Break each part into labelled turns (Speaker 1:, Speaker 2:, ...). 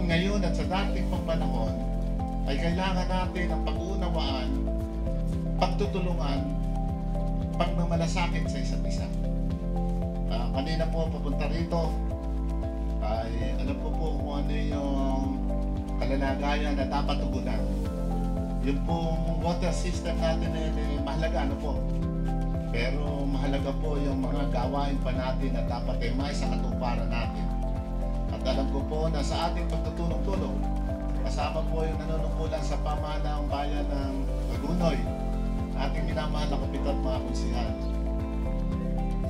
Speaker 1: ngayon at sa dating pang panahon ay kailangan natin ng pag-uunawaan, pagtutulungan, pagmamalasakit sa isa't isa. Kanina po papunta rito ay alam ko po kung ano yung kalalagayan na dapat tugunan. Yung pong water system natin ay mahalaga, ano po. Pero mahalaga po yung mga gawain pa natin na dapat ay may sa katuparan natin. At alam ko po na sa ating pagtutulong-tulong, kasama po yung nanunungkulan sa pamahalaang bayan ng Hagonoy, ating minamahal na kapitan mga konsihal,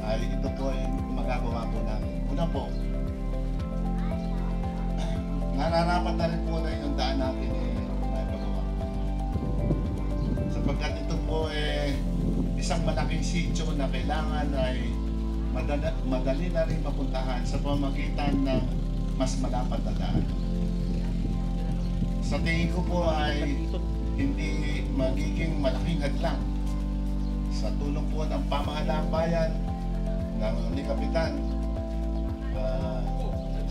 Speaker 1: ay ito po ay magagawa po natin. Una po, nararapat na rin po na yung daan natin may pagawa. Sapagkat ito po isang malaking sityo na kailangan ay madali na rin mapuntahan sa pamamagitan ng mas malapad na daan. Sa tingin ko po ay hindi magiging malaking hadlang sa tulong po ng pamahalaang bayan ng ni Kapitan.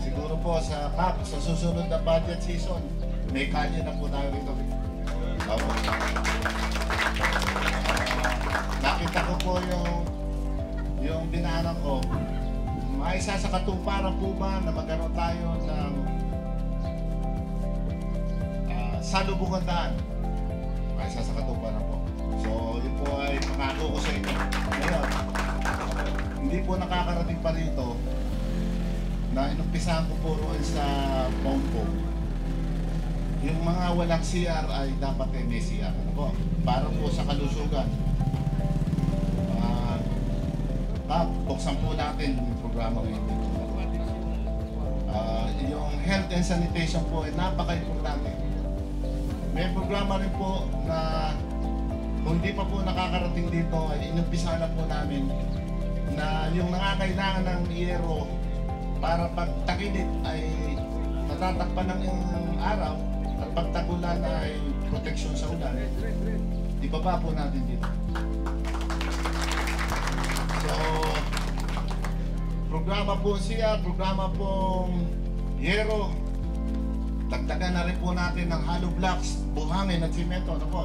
Speaker 1: Siguro po sa CAP, sa susunod na budget season, may kalye na po tayo rito. Nakita ko po yung dinaanan ko. Maisa sa katuparan po ba na magkaroon tayo ng salubungan daan? Maisa sa katuparan po. So, yun po ay pangako ko sa inyo. Ngayon, hindi po nakakarating pa rito na inumpisahan ko po roon sa Pompo. Yung mga walang CR ay dapat ay may CR. Ano po? Para po sa kalusugan. Buksan po natin yung programa ngayon dito. Yung health and sanitation po ay napaka-importante. May programa rin po na kung hindi pa po nakakarating dito ay inumpisahan na po namin na yung nangangailangan ng yero para pag taginit ay matatakpan ng araw at pag tagulan ay proteksyon sa ulan. Ibaba po natin dito. So, programa po siya, programa pong yero. Dagdagan na rin po natin ng hollow blocks, buhangin at simento. Ano po?